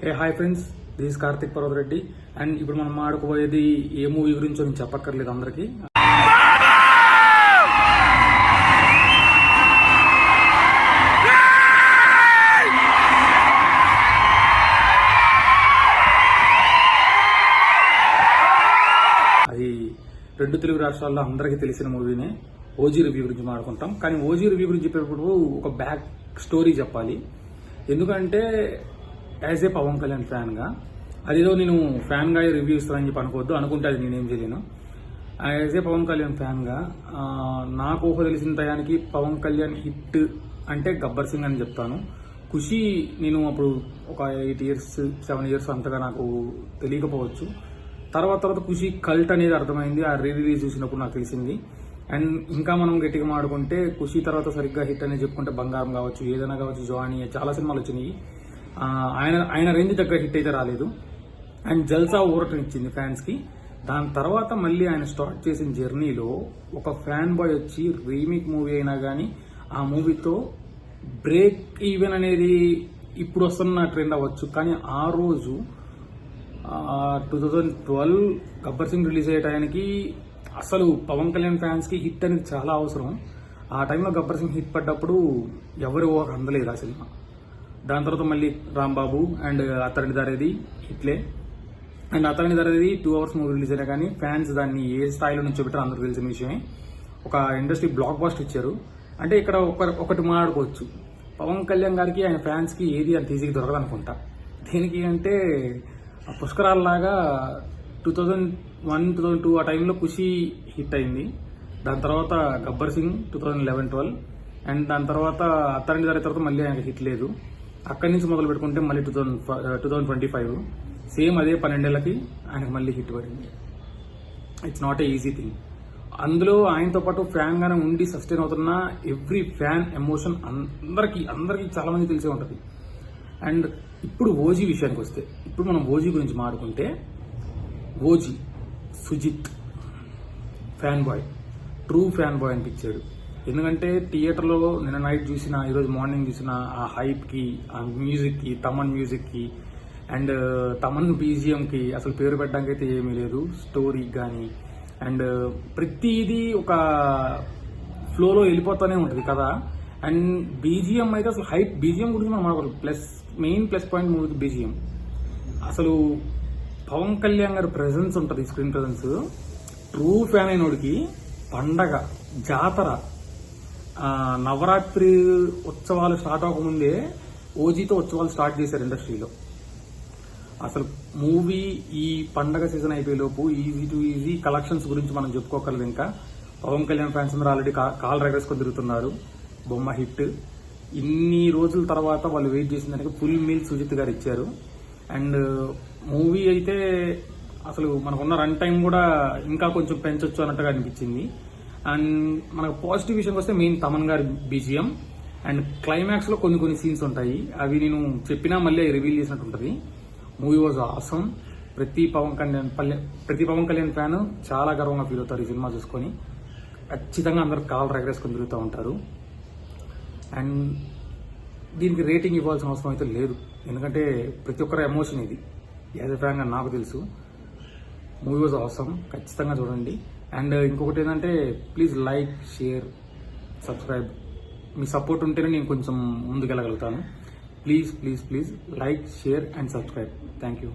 Hey hi friends, this Karthik Parvat Reddy. And ఇప్పుడు మనం ఆడుకోబోయేది ఏ movie గురించో నేను చెప్పక్కర్లేదు అందరికి. అది రెండు తెలుగు రాష్ట్రాల్లో అందరికీ తెలిసిన మూవీనే. ఓజీ రివ్యూ గురించి మాట్లాడుకుంటాం. కానీ ఓజీ రివ్యూ గురించి చెప్పేటప్పుడు ఒక బ్యాక్ స్టోరీ చెప్పాలి. ఎందుకంటే యాజ్ ఏ పవన్ కళ్యాణ్ ఫ్యాన్గా, అదేదో నేను ఫ్యాన్గా రివ్యూ ఇస్తానని చెప్పి అనుకోవద్దు, అనుకుంటే అది నేనేం చేయలేను. యాజ్ ఏ పవన్ కళ్యాణ్ ఫ్యాన్గా నాకు ఊహ తెలిసిన టయానికి పవన్ కళ్యాణ్ హిట్ అంటే గబ్బర్ సింగ్ అని చెప్తాను. ఖుషి నేను అప్పుడు ఒక 8 years 7 years అంతగా నాకు తెలియకపోవచ్చు. తర్వాత ఖుషి కల్ట్ అనేది అర్థమైంది. ఆ రిలీజ్ చూసినప్పుడు నాకు తెలిసింది. అండ్ ఇంకా మనం గట్టిగా మాడుకుంటే ఖుషి తర్వాత సరిగ్గా హిట్ అనేది చెప్పుకుంటే బంగారం కావచ్చు, ఏదైనా కావచ్చు, జవానీ, చాలా సినిమాలు వచ్చినాయి. ఆయన రేంజ్ దగ్గర హిట్ అయితే రాలేదు. అండ్ జల్సా ఊరటనిచ్చింది ఫ్యాన్స్ కి. దాని తర్వాత మళ్ళీ ఆయన స్టార్ట్ చేసిన జర్నీలో ఒక ఫ్యాన్ బాయ్ వచ్చి రీమేక్ మూవీ అయినా కానీ ఆ మూవీతో బ్రేక్ ఈవెన్ అనేది ఇప్పుడు వస్తున్న ట్రెండ్ అవ్వచ్చు. కానీ ఆ రోజు 2012 గబ్బర్ సింగ్ రిలీజ్ అయ్యే టైంకి అసలు పవన్ కళ్యాణ్ ఫ్యాన్స్ కి హిట్ అనేది చాలా అవసరం. ఆ టైంలో గబ్బర్ సింగ్ హిట్ పడ్డప్పుడు ఎవరి ఊహకు అందలేదు ఆ సినిమా. దాని తర్వాత మళ్ళీ రాంబాబు అండ్ అతని దారేది హిట్లే. అండ్ అతని దారేది 2 hours మూవీ రిలీజ్ అయినా కానీ ఫ్యాన్స్ దాన్ని ఏ స్థాయిలో నుంచి పెట్టారో అందరూ తెలిసిన విషయమే. ఒక ఇండస్ట్రీ బ్లాక్ బస్టర్ ఇచ్చారు. అంటే ఇక్కడ ఒకటి మాట్లాడుకోవచ్చు, పవన్ కళ్యాణ్ గారికి ఆయన ఫ్యాన్స్ కి ఏది అంత ఈజీగా దొరకదు అనుకుంటా. దేనికి అంటే పుష్కరాల్లాగా 2001 2002 ఆ టైంలో ఖుషి హిట్ అయింది. దాని తర్వాత గబ్బర్ సింగ్ 2011-12. అండ్ దాని తర్వాత అతని దారి తర్వాత మళ్ళీ ఆయనకి హిట్ లేదు. అక్కడి నుంచి మొదలు పెట్టుకుంటే మళ్ళీ 2025 సేమ్ అదే 12 ఏళ్లకి ఆయనకు మళ్ళీ హిట్ పడింది. It's not a easy thing. అందులో ఆయనతో పాటు ఫ్యాన్ గానే ఉండి సస్టైన్ అవుతున్న ఎవ్రీ ఫ్యాన్ ఎమోషన్ అందరికీ చాలా మంది తెలిసే ఉంటుంది. అండ్ ఇప్పుడు ఓజీ విషయానికి వస్తే, ఇప్పుడు మనం ఓజీ గురించి మాట్లాడుకుంటే, OG Sujeeth fan boy, true fan boy అనిపించాడు. ఎందుకంటే థియేటర్లో నిన్న నైట్ చూసిన, ఈరోజు మార్నింగ్ చూసిన ఆ హైప్ కి, ఆ మ్యూజిక్ కి, తమన్ మ్యూజిక్ కి అండ్ తమన్ బీజిఎం కి అసలు పేరు పెట్టడానికి అయితే ఏమీ లేదు. స్టోరీ కానీ అండ్ ప్రతిదీ ఒక ఫ్లోలో వెళ్ళిపోతూనే ఉంటుంది కదా. అండ్ బీజిఎం అయితే అసలు హైప్ బీజిఎం గురించి మనం మాట్లాడాలి. మెయిన్ ప్లస్ పాయింట్ మూవీకి బీజిఎం. అసలు పవన్ కళ్యాణ్ గారి ప్రెజెన్స్ ఉంటుంది, స్క్రీన్ ప్రెజెన్స్. ట్రూ ఫ్యాన్ అయినోడికి పండగ, జాతర, నవరాత్రి ఉత్సవాలు స్టార్ట్ అవ్వకముందే ఓజీతో ఉత్సవాలు స్టార్ట్ చేశారు ఇండస్ట్రీలో. అసలు మూవీ ఈ పండగ సీజన్ అయిపోయేలోపు ఈజీ టు ఈజీ కలెక్షన్స్ గురించి మనం చెప్పుకోగలదు. ఇంకా పవన్ కళ్యాణ్ ఫ్యాన్స్ అందరూ ఆల్రెడీ కాల్ రగరేసుకొని తిరుగుతున్నారు. బొమ్మ హిట్ ఇన్ని రోజుల తర్వాత వాళ్ళు వెయిట్ చేసిన దానికి ఫుల్ మీల్ సుజిత్ గారు ఇచ్చారు. అండ్ మూవీ అయితే అసలు మనకున్న రన్ టైం కూడా ఇంకా కొంచెం పెంచొచ్చు అన్నట్టుగా అనిపించింది. అండ్ మనకు పాజిటివ్ విషయంకి వస్తే మెయిన్ తమన్ గారి బీజిఎం అండ్ క్లైమాక్స్ లో కొన్ని సీన్స్ ఉంటాయి. అవి నేను చెప్పినా మళ్ళీ రివీల్ చేసినట్టు ఉంటుంది. Movie was awesome. ప్రతి పవన్ కళ్యాణ్ ఫ్యాన్ చాలా గర్వంగా ఫీల్ అవుతారు ఈ సినిమా చూసుకొని. ఖచ్చితంగా అందరు కాల్ రగరేసుకొని తిరుగుతూ ఉంటారు. అండ్ దీనికి రేటింగ్ ఇవ్వాల్సిన అవసరం అయితే లేదు, ఎందుకంటే ప్రతి ఒక్కరి ఎమోషన్ ఇది. యాజ్ ఎ ఫ్యాన్ గా నాకు తెలుసు. Movie was awesome. ఖచ్చితంగా చూడండి. అండ్ ఇంకొకటి ఏంటంటే, ప్లీజ్ లైక్, షేర్, సబ్స్క్రైబ్. మీ సపోర్ట్ ఉంటేనే నేను కొంచెం ముందుకెళ్ళగలుగుతాను. Please like, share and subscribe. Thank you.